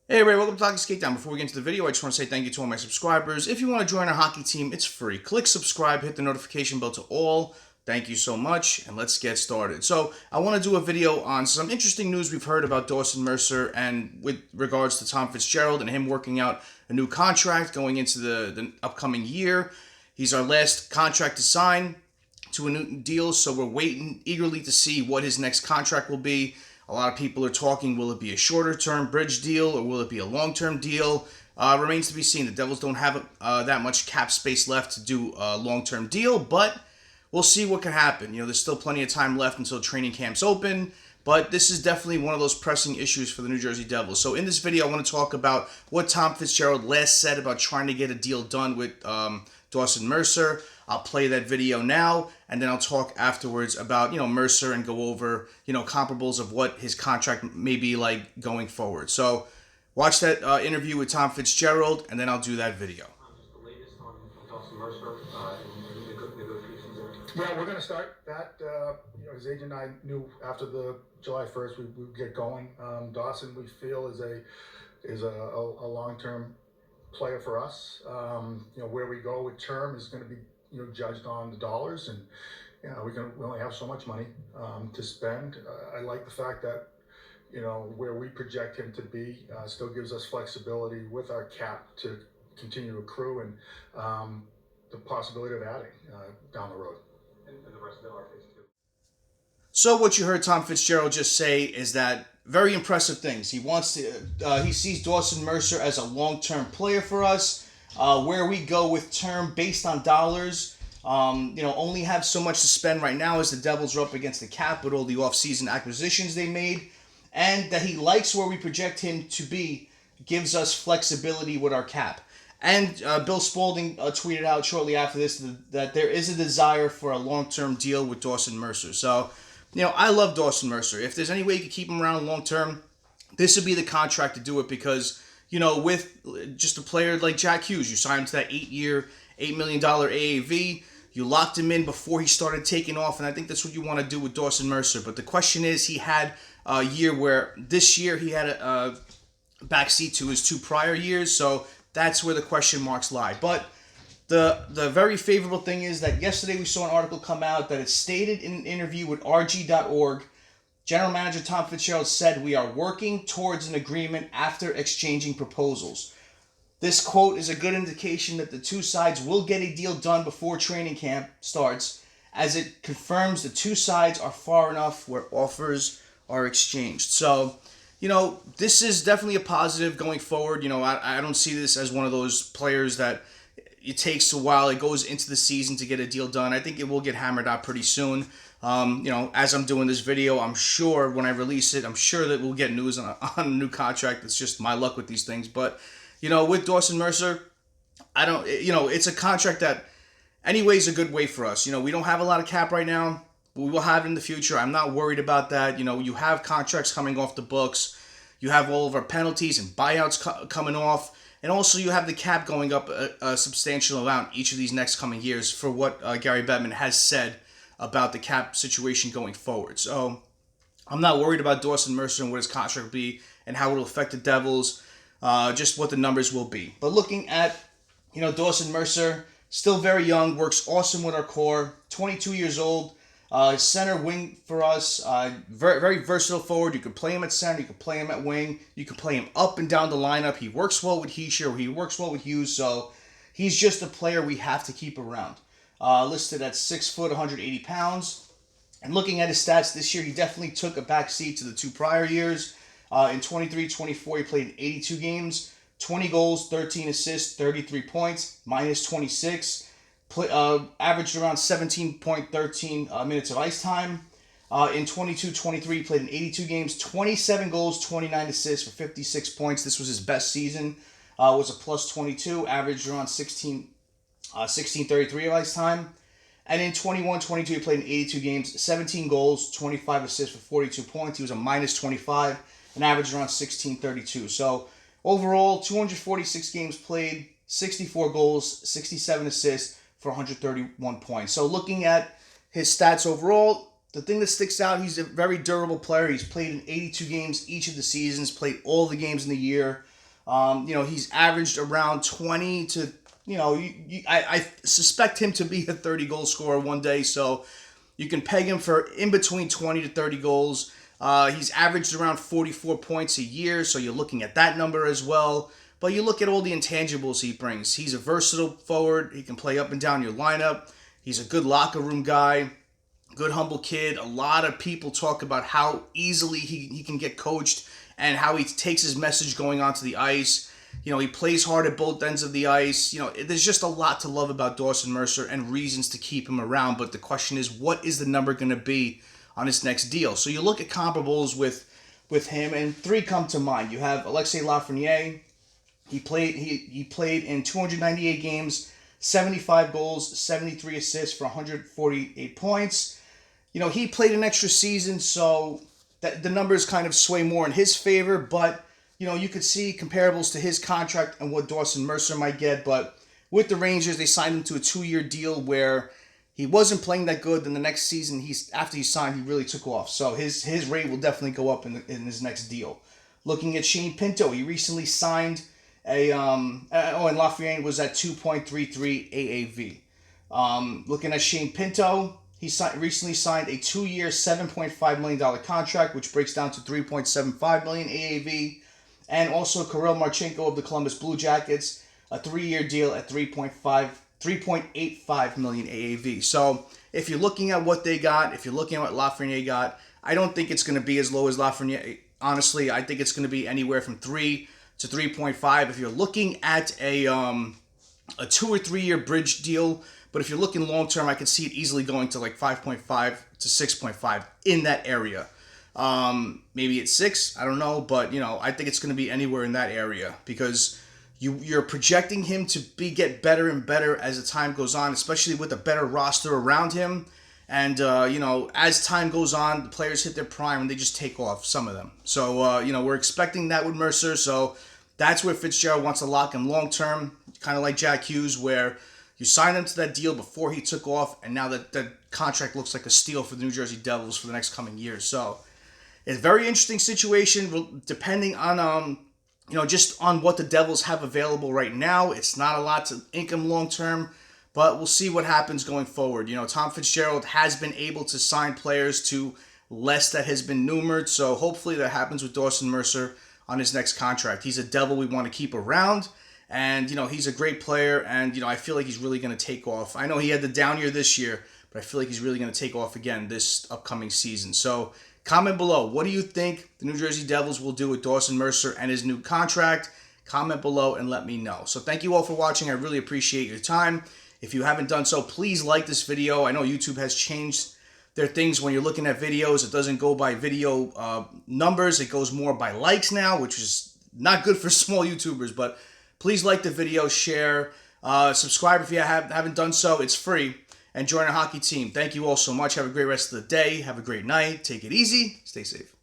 Hey everybody, welcome to Hockey Skate Down. Before we get into the video, I just want to say thank you to all my subscribers. If you want to join our hockey team, it's free. Click subscribe, hit the notification bell to all. Thank you so much, and let's get started. So, I want to do a video on some interesting news we've heard about Dawson Mercer and with regards to Tom Fitzgerald and him working out a new contract going into the upcoming year. He's our last contract to sign to a new deal, so we're waiting eagerly to see what his next contract will be. A lot of people are talking, will it be a shorter-term bridge deal or will it be a long-term deal? Remains to be seen. The Devils don't have that much cap space left to do a long-term deal, but we'll see what can happen. You know, there's still plenty of time left until training camps open, but this is definitely one of those pressing issues for the New Jersey Devils. So in this video, I want to talk about what Tom Fitzgerald last said about trying to get a deal done with Dawson Mercer. I'll play that video now, and then I'll talk afterwards about, Mercer and go over, comparables of what his contract may be like going forward. So watch that interview with Tom Fitzgerald, and then I'll do that video. Just the latest on Dawson Mercer and negotiations there. Yeah, we're going to start that. His agent and I knew after the July 1st we would get going. Dawson, we feel, is a long-term player for us. Where we go with term is going to be judged on the dollars, and we only have so much money to spend. I like the fact that where we project him to be still gives us flexibility with our cap to continue to accrue and the possibility of adding down the road. And the rest of the RFAs too. So what you heard Tom Fitzgerald just say is that very impressive things. He wants to. He sees Dawson Mercer as a long-term player for us. Where we go with term based on dollars, only have so much to spend right now as the Devils are up against the cap with all the off-season acquisitions they made, and that he likes where we project him to be, gives us flexibility with our cap. And Bill Spaulding tweeted out shortly after this that there is a desire for a long-term deal with Dawson Mercer. So, I love Dawson Mercer. If there's any way you could keep him around long-term, this would be the contract to do it because, with just a player like Jack Hughes, you signed him to that 8-year, $8 million AAV. You locked him in before he started taking off, and I think that's what you want to do with Dawson Mercer. But the question is, he had a year where this year he had a backseat to his two prior years, so that's where the question marks lie. But the very favorable thing is that yesterday we saw an article come out that it stated in an interview with RG.org, General Manager Tom Fitzgerald said, "We are working towards an agreement after exchanging proposals." This quote is a good indication that the two sides will get a deal done before training camp starts, as it confirms the two sides are far enough where offers are exchanged. So, this is definitely a positive going forward. I don't see this as one of those players that it takes a while. It goes into the season to get a deal done. I think it will get hammered out pretty soon. As I'm doing this video, I'm sure when I release it, I'm sure that we'll get news on a new contract. It's just my luck with these things. But, with Dawson Mercer, it's a contract that anyway is a good way for us. We don't have a lot of cap right now. We will have it in the future. I'm not worried about that. You have contracts coming off the books. You have all of our penalties and buyouts coming off. And also you have the cap going up a substantial amount each of these next coming years for what Gary Bettman has said about the cap situation going forward. So I'm not worried about Dawson Mercer and what his contract will be and how it will affect the Devils, just what the numbers will be. But looking at, Dawson Mercer, still very young, works awesome with our core, 22 years old, center wing for us, very, very versatile forward. You can play him at center, you can play him at wing, you can play him up and down the lineup. He works well with Heischer, he works well with Hughes, so he's just a player we have to keep around. Listed at 6 foot, 180 pounds. And looking at his stats this year, he definitely took a back seat to the two prior years. In 23-24, he played in 82 games, 20 goals, 13 assists, 33 points, minus 26. Averaged around 17.13 minutes of ice time. In 22-23, he played in 82 games, 27 goals, 29 assists for 56 points. This was his best season. Was a plus 22, averaged around 16.33 of ice time. And in 21-22, he played in 82 games, 17 goals, 25 assists for 42 points. He was a minus 25 and averaged around 16.32. So overall, 246 games played, 64 goals, 67 assists for 131 points. So looking at his stats overall, the thing that sticks out, he's a very durable player. He's played in 82 games each of the seasons, played all the games in the year. He's averaged around 20 to, I suspect him to be a 30 goal scorer one day, so you can peg him for in between 20 to 30 goals. He's averaged around 44 points a year, so you're looking at that number as well. But you look at all the intangibles he brings. He's a versatile forward. He can play up and down your lineup. He's a good locker room guy, good humble kid. A lot of people talk about how easily he can get coached and how he takes his message going onto the ice. He plays hard at both ends of the ice. There's just a lot to love about Dawson Mercer and reasons to keep him around. But the question is, what is the number going to be on his next deal? So you look at comparables with him, and three come to mind. You have Alexis Lafreniere. He played in 298 games, 75 goals, 73 assists for 148 points. He played an extra season, so that the numbers kind of sway more in his favor, but you could see comparables to his contract and what Dawson Mercer might get. But with the Rangers, they signed him to a 2-year deal where he wasn't playing that good. Then the next season, after he signed, he really took off. So his rate will definitely go up in his next deal. Looking at Shane Pinto, he recently signed and Lafreniere was at 2.33 AAV. Looking at Shane Pinto, he recently signed a 2-year, $7.5 million contract, which breaks down to $3.75 million AAV. And also Kirill Marchenko of the Columbus Blue Jackets, a 3-year deal at $3.85 million AAV. So if you're looking at what they got, if you're looking at what Lafreniere got, I don't think it's going to be as low as Lafreniere. Honestly, I think it's going to be anywhere from 3 to 3.5. If you're looking at a 2 or 3 year bridge deal, but if you're looking long term, I could see it easily going to like 5.5 to 6.5 in that area. Maybe it's 6, I don't know, but I think it's going to be anywhere in that area because you're projecting him to get better and better as the time goes on, especially with a better roster around him. And as time goes on, the players hit their prime and they just take off, some of them. So we're expecting that with Mercer. So that's where Fitzgerald wants to lock him long term, kind of like Jack Hughes, where you signed him to that deal before he took off, and now that contract looks like a steal for the New Jersey Devils for the next coming years. So it's a very interesting situation, depending on just on what the Devils have available right now. It's not a lot to income long term, but we'll see what happens going forward. Tom Fitzgerald has been able to sign players to less that has been numered, so hopefully that happens with Dawson Mercer on his next contract. He's a Devil we want to keep around, and he's a great player, and I feel like he's really going to take off. I know he had the down year this year, but I feel like he's really going to take off again this upcoming season. So comment below, what do you think the New Jersey Devils will do with Dawson Mercer and his new contract? Comment below and let me know. So thank you all for watching. I really appreciate your time. If you haven't done so, please like this video. I know YouTube has changed their things when you're looking at videos. It doesn't go by video numbers. It goes more by likes now, which is not good for small YouTubers. But please like the video, share, subscribe if you haven't done so. It's free. And join our hockey team. Thank you all so much. Have a great rest of the day. Have a great night. Take it easy. Stay safe.